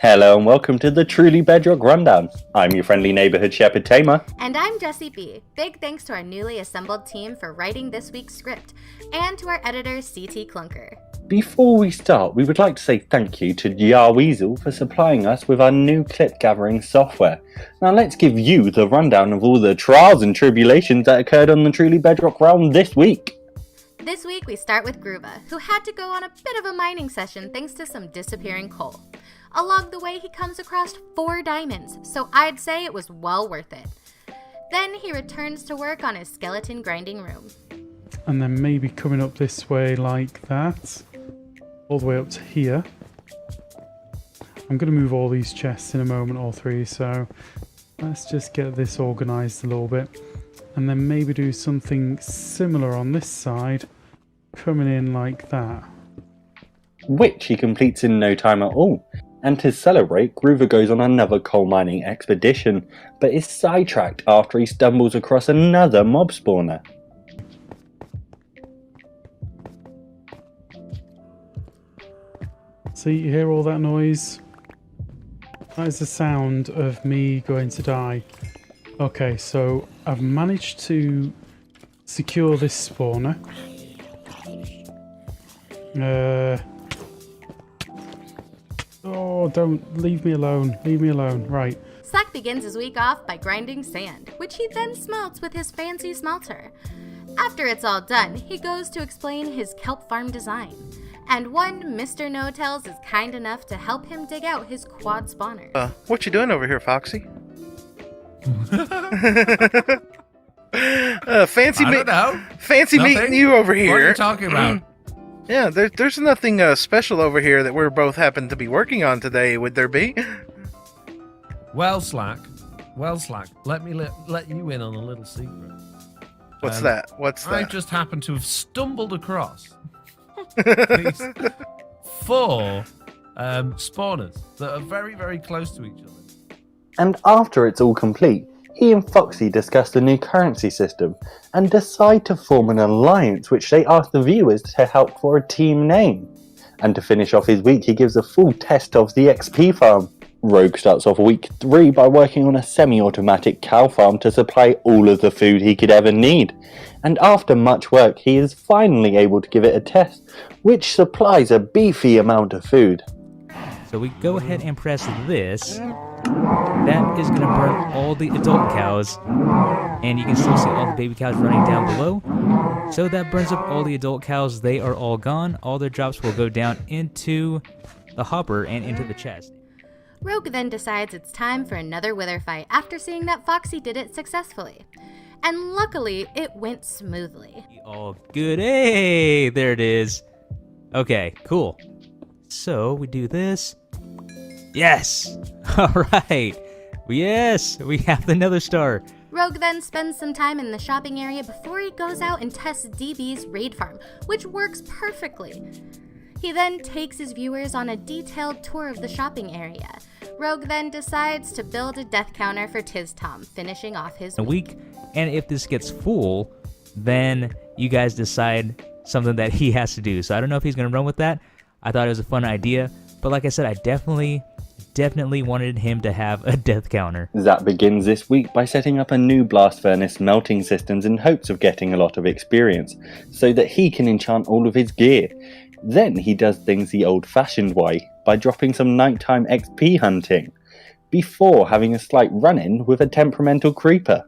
Hello and welcome to the Truly Bedrock Rundown. I'm your friendly neighborhood shepherd Tamer. And I'm Jessie B. Big thanks to our newly assembled team for writing this week's script, and to our editor CTClunker. Before we start, we would like to say thank you to Weasel for supplying us with our new clip gathering software. Now let's give you the rundown of all the trials and tribulations that occurred on the Truly Bedrock Realm this week. This week we start with Groova, who had to go on a bit of a mining session thanks to some disappearing coal. Along the way he comes across 4 diamonds, so I'd say it was well worth it. Then he returns to work on his skeleton grinding room. And then maybe coming up this way like that, all the way up to here. I'm going to move all these chests in a moment, all 3, so let's just get this organised a little bit. And then maybe do something similar on this side, coming in like that. Which he completes in no time at all. And to celebrate, Groover goes on another coal mining expedition, but is sidetracked after he stumbles across another mob spawner. See, you hear all that noise? That is the sound of me going to die. Okay, so I've managed to secure this spawner. Oh, don't leave me alone. Leave me alone. Right. Slack begins his week off by grinding sand, which he then smelts with his fancy smelter. After it's all done, he goes to explain his kelp farm design. And one Mr. No-Tells is kind enough to help him dig out his quad spawner. What you doing over here, Foxy? Fancy meeting you over here. What are you talking about? Yeah, there's nothing special over here that we're both happen to be working on today, would there be? Well, Slack. Let me let you in on a little secret. What's that? What's that? I just happened to have stumbled across these 4 spawners that are very, very close to each other. And after it's all complete, he and Foxy discuss the new currency system and decide to form an alliance, which they ask the viewers to help for a team name. And to finish off his week, he gives a full test of the XP farm. Rogue starts off week 3 by working on a semi-automatic cow farm to supply all of the food he could ever need. And after much work, he is finally able to give it a test, which supplies a beefy amount of food. So we go ahead and press this. That is going to burn all the adult cows, and you can still see all the baby cows running down below. So that burns up all the adult cows. They are all gone. All their drops will go down into the hopper and into the chest. Rogue then decides it's time for another wither fight after seeing that Foxy did it successfully. And luckily, it went smoothly. All good. Hey, there it is. Okay, cool. So we do this. Yes! Alright! Yes! We have another star! Rogue then spends some time in the shopping area before he goes out and tests DB's raid farm, which works perfectly. He then takes his viewers on a detailed tour of the shopping area. Rogue then decides to build a death counter for Tiz Tom, finishing off his week. And if this gets full, then you guys decide something that he has to do. So I don't know if he's going to run with that. I thought it was a fun idea. But like I said, I definitely wanted him to have a death counter. Zap begins this week by setting up a new blast furnace melting systems in hopes of getting a lot of experience, so that he can enchant all of his gear. Then he does things the old-fashioned way, by dropping some nighttime XP hunting, before having a slight run-in with a temperamental creeper.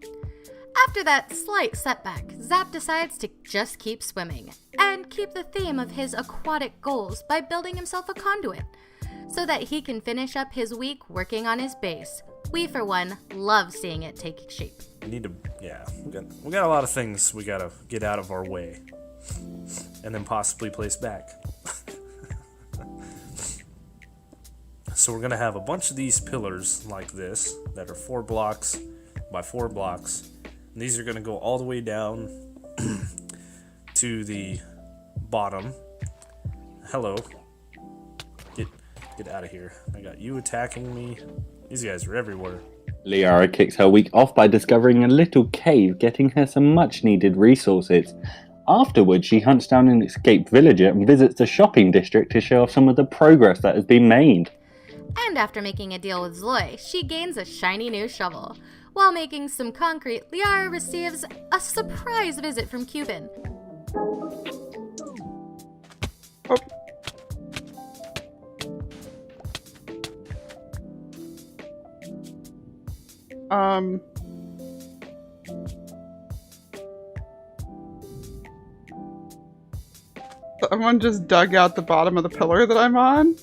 After that slight setback, Zap decides to just keep swimming, and keep the theme of his aquatic goals by building himself a conduit, so that he can finish up his week working on his base. We, for one, love seeing it take shape. We got a lot of things we gotta get out of our way, and then possibly place back. So we're gonna have a bunch of these pillars like this, that are 4 blocks by 4 blocks. And these are gonna go all the way down to the bottom. Hello. Get out of here. I got you attacking me. These guys are everywhere. Liara kicks her week off by discovering a little cave, getting her some much needed resources. Afterwards, she hunts down an escaped villager and visits the shopping district to show off some of the progress that has been made. And after making a deal with Zloy, she gains a shiny new shovel. While making some concrete, Liara receives a surprise visit from Cuban. Someone just dug out the bottom of the pillar that I'm on.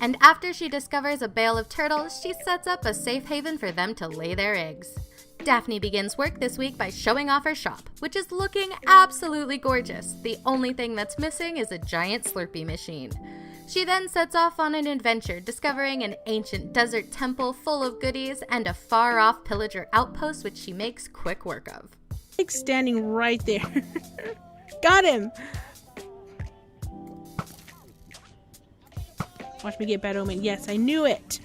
And after she discovers a bale of turtles, she sets up a safe haven for them to lay their eggs. Daphne begins work this week by showing off her shop, which is looking absolutely gorgeous. The only thing that's missing is a giant Slurpee machine. She then sets off on an adventure, discovering an ancient desert temple full of goodies and a far-off pillager outpost which she makes quick work of. Like standing right there. Got him! Watch me get bad omen. Yes, I knew it!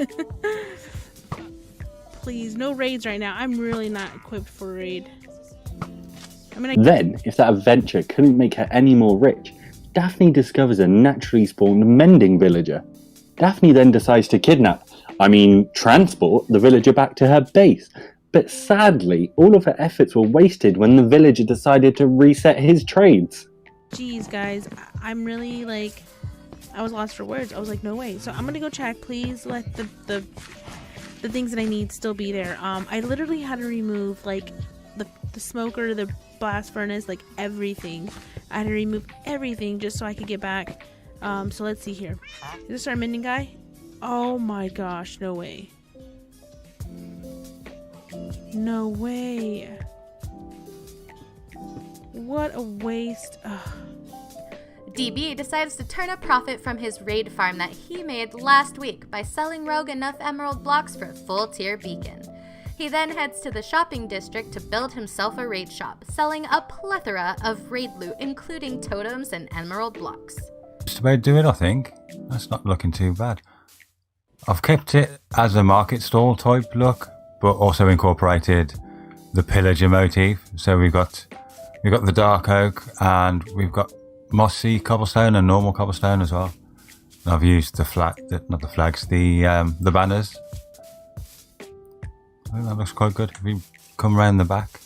Please, no raids right now. I'm really not equipped for a raid. Then, if that adventure couldn't make her any more rich, Daphne discovers a naturally spawned mending villager. Daphne then decides to transport the villager back to her base. But sadly, all of her efforts were wasted when the villager decided to reset his trades. Jeez, guys, I'm really I was lost for words. I was like, no way. So I'm gonna go check. Please let the things that I need still be there. I literally had to remove the smoker, the blast furnace, everything. I had to remove everything just so I could get back. So let's see here. Is this our mending guy? Oh my gosh, no way. No way. What a waste. Ugh. DB decides to turn a profit from his raid farm that he made last week by selling Rogue enough emerald blocks for a full tier beacon. He then heads to the shopping district to build himself a raid shop, selling a plethora of raid loot, including totems and emerald blocks. Just about do it, I think. That's not looking too bad. I've kept it as a market stall type look, but also incorporated the pillager motif. So we've got the dark oak, and we've got mossy cobblestone and normal cobblestone as well. And I've used the banners. I think that looks quite good. If you come around the back,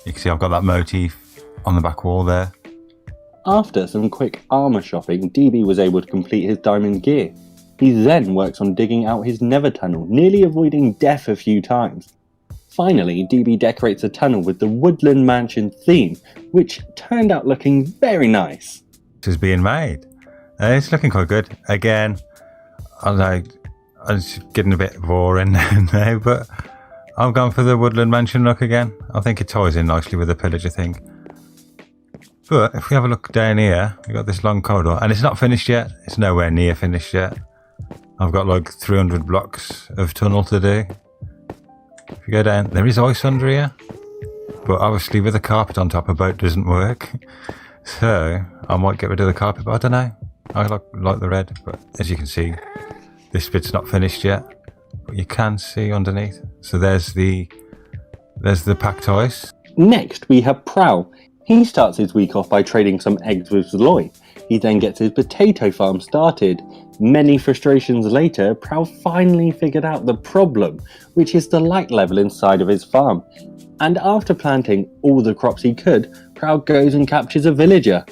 you can see I've got that motif on the back wall there. After some quick armour shopping, DB was able to complete his diamond gear. He then works on digging out his nether tunnel, nearly avoiding death a few times. Finally, DB decorates a tunnel with the Woodland Mansion theme, which turned out looking very nice. This is being made. It's looking quite good. Again, it's getting a bit boring now, but I'm going for the Woodland Mansion look again. I think it ties in nicely with the pillager thing. But if we have a look down here, we've got this long corridor, and it's not finished yet. It's nowhere near finished yet. I've got 300 blocks of tunnel to do. If you go down, there is ice under here, but obviously with a carpet on top, a boat doesn't work. So I might get rid of the carpet, but I don't know. I like the red, but as you can see, this bit's not finished yet, but you can see underneath. So there's the packed ice. Next, we have Prowl. He starts his week off by trading some eggs with Zloy. He then gets his potato farm started. Many frustrations later, Prowl finally figured out the problem, which is the light level inside of his farm. And after planting all the crops he could, Prowl goes and captures a villager.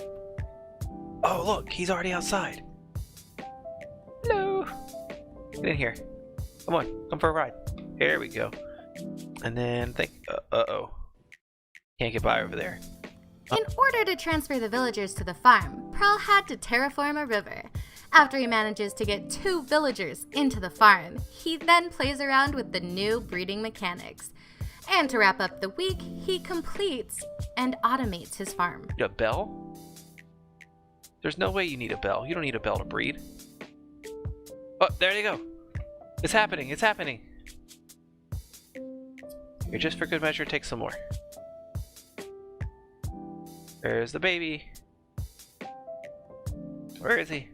Oh look, he's already outside. Hello. Get in here. Come on, come for a ride. Here we go. And then can't get by over there. In order to transfer the villagers to the farm, Prowl had to terraform a river. After he manages to get 2 villagers into the farm, he then plays around with the new breeding mechanics. And to wrap up the week, he completes and automates his farm. A bell? There's no way you need a bell. You don't need a bell to breed. Oh, there you go. It's happening. It's happening. Here, just for good measure, take some more. There's the baby. Where is he?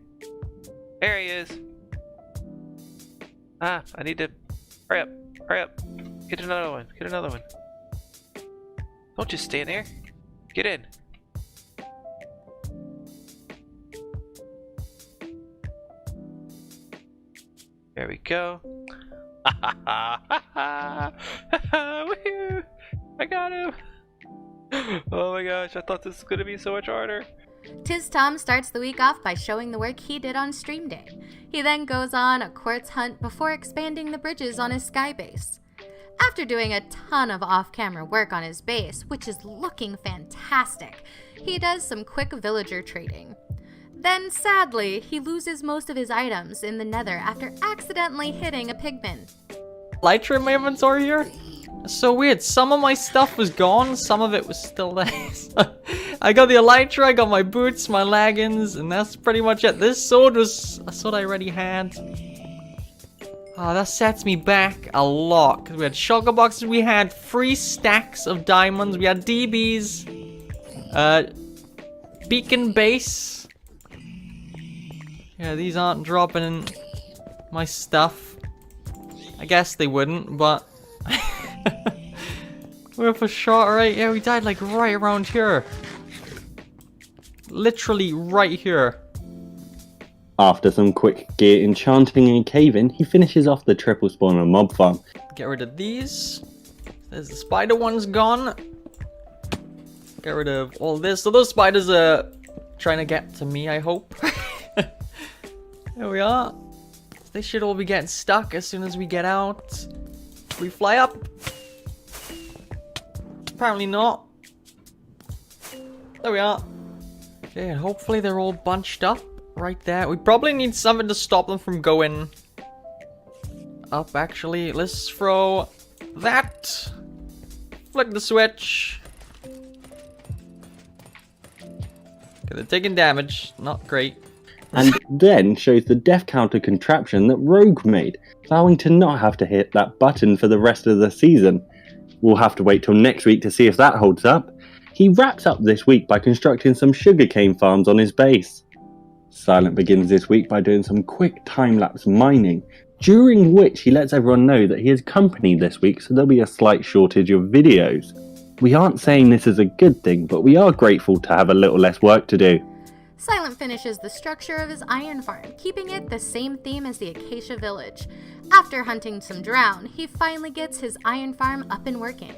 There he is. I need to... Hurry up. Hurry up. Get another one. Get another one. Come Don't just stand there. Get in. There we go. Woohoo! I got him! Oh my gosh, I thought this was gonna be so much harder. Tiz Tom starts the week off by showing the work he did on stream day. He then goes on a quartz hunt before expanding the bridges on his sky base. After doing a ton of off-camera work on his base, which is looking fantastic, he does some quick villager trading. Then, sadly, he loses most of his items in the nether after accidentally hitting a pigman. Elytra in my inventory here? So weird. Some of my stuff was gone, some of it was still there. I got the elytra, I got my boots, my leggings, and that's pretty much it. This sword was a sword I already had. Oh, that sets me back a lot. Cause we had shulker boxes, we had 3 stacks of diamonds, we had DBs, beacon base. Yeah, these aren't dropping in my stuff. I guess they wouldn't, but we're for shot, right? Yeah, we died like right around here. Literally right here. After some quick gear enchanting and caving, he finishes off the triple spawner mob farm. Get rid of these. There's the spider one's gone. Get rid of all this. So those spiders are trying to get to me, I hope. There we are. They should all be getting stuck as soon as we get out. We fly up. Apparently not. There we are. Okay, and hopefully they're all bunched up right there. We probably need something to stop them from going up, actually. Let's throw that. Flick the switch. Okay, they're taking damage. Not great. And then shows the death counter contraption that Rogue made, vowing to not have to hit that button for the rest of the season. We'll have to wait till next week to see if that holds up. He wraps up this week by constructing some sugarcane farms on his base. Silent begins this week by doing some quick time-lapse mining, during which he lets everyone know that he has company this week, so there'll be a slight shortage of videos. We aren't saying this is a good thing, but we are grateful to have a little less work to do. Silent finishes the structure of his iron farm, keeping it the same theme as the Acacia Village. After hunting some drown, he finally gets his iron farm up and working.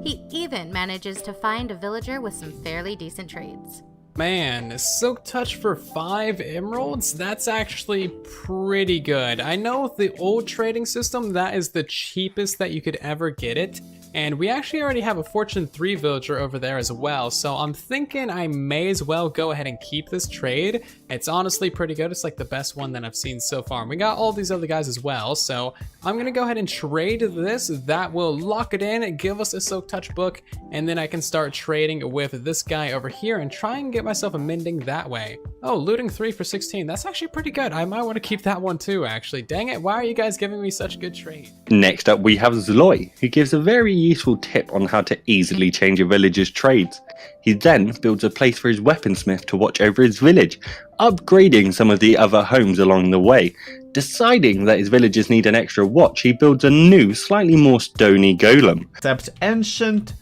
He even manages to find a villager with some fairly decent trades. Man, Silk Touch for 5 emeralds? That's actually pretty good. I know the old trading system, that is the cheapest that you could ever get it. And we actually already have a Fortune 3 villager over there as well, so I'm thinking I may as well go ahead and keep this trade. It's honestly pretty good. It's like the best one that I've seen so far. And we got all these other guys as well, so I'm gonna go ahead and trade this. That will lock it in, give us a Silk Touch book, and then I can start trading with this guy over here and try and get myself a mending that way. Oh, looting 3 for 16. That's actually pretty good. I might want to keep that one too, actually. Dang it, why are you guys giving me such good trade? Next up we have Zloy, who gives a very useful tip on how to easily change a village's trades. He then builds a place for his weaponsmith to watch over his village, upgrading some of the other homes along the way. Deciding that his villagers need an extra watch, he builds a new, slightly more stony golem. Except ancient,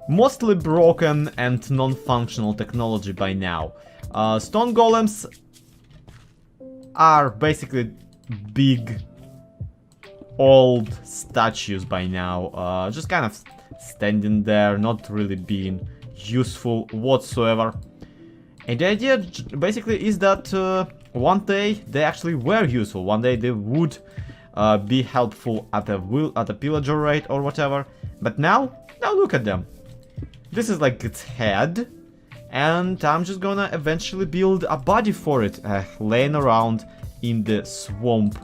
mostly broken and non-functional technology by now. Stone golems are basically big old statues by now, just kind of standing there, not really being useful whatsoever. And the idea basically is that one day they actually were useful, one day they would be helpful at a pillager rate or whatever, but now look at them. This is like its head, and I'm just gonna eventually build a body for it, laying around in the swamp.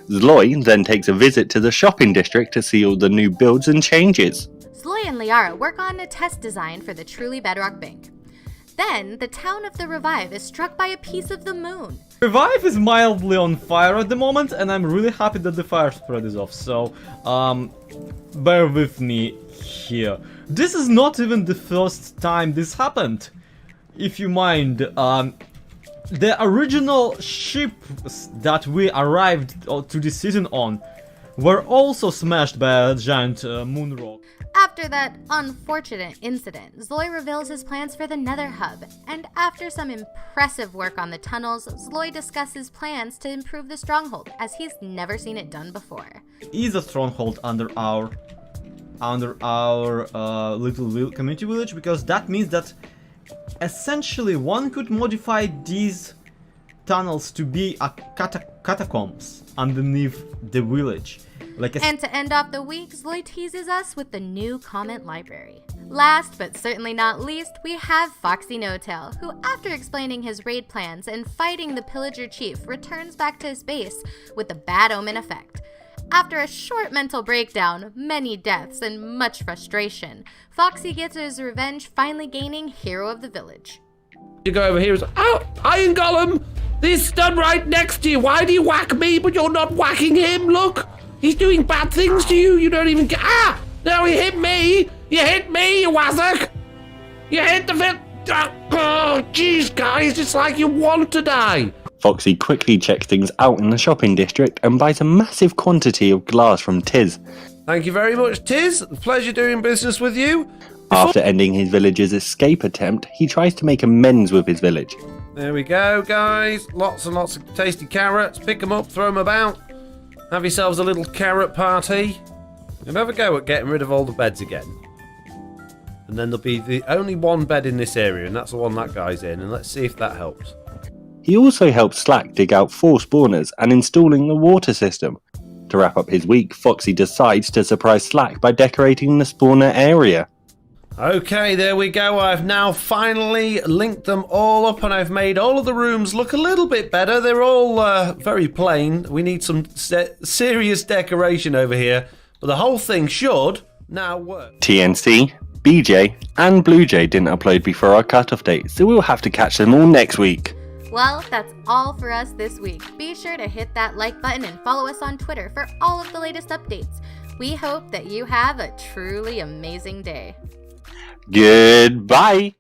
Zloy then takes a visit to the shopping district to see all the new builds and changes. Zloy and Liara work on a test design for the Truly Bedrock Bank. Then, the town of the Revive is struck by a piece of the moon. Revive is mildly on fire at the moment, and I'm really happy that the fire spread is off, so bear with me here. This is not even the first time this happened. If you mind, the original ships that we arrived to the season on were also smashed by a giant moon rock. After that unfortunate incident, Zloy reveals his plans for the Nether Hub, and after some impressive work on the tunnels, Zloy discusses plans to improve the stronghold, as he's never seen it done before. Is a stronghold under our little community village, because that means that essentially one could modify these tunnels to be a catacombs underneath the village. And to end off the week, Zloy teases us with the new comment library. Last but certainly not least, we have Foxy No-Tail, who after explaining his raid plans and fighting the pillager chief, returns back to his base with the bad omen effect. After a short mental breakdown, many deaths, and much frustration, Foxy gets his revenge, finally gaining Hero of the Village. You go over here and say, "Oh, Iron Golem! This stood right next to you. Why do you whack me, but you're not whacking him? Look! He's doing bad things to you. You don't even get. Ah! No, he hit me! You hit me, you wazzock! You hit the Oh, jeez, guys, it's like you want to die." Foxy quickly checks things out in the shopping district and buys a massive quantity of glass from Tiz. Thank you very much, Tiz. Pleasure doing business with you. After ending his village's escape attempt, he tries to make amends with his village. There we go, guys. Lots and lots of tasty carrots. Pick them up, throw them about. Have yourselves a little carrot party. And have a go at getting rid of all the beds again. And then there'll be the only one bed in this area, and that's the one that guy's in. And let's see if that helps. He also helps Slack dig out 4 spawners and installing the water system. To wrap up his week, Foxy decides to surprise Slack by decorating the spawner area. Okay, there we go. I've now finally linked them all up and I've made all of the rooms look a little bit better. They're all very plain. We need some serious decoration over here, but the whole thing should now work. TNC, BJ, and Bluejay didn't upload before our cutoff date, so we'll have to catch them all next week. Well, that's all for us this week. Be sure to hit that like button and follow us on Twitter for all of the latest updates. We hope that you have a truly amazing day. Goodbye!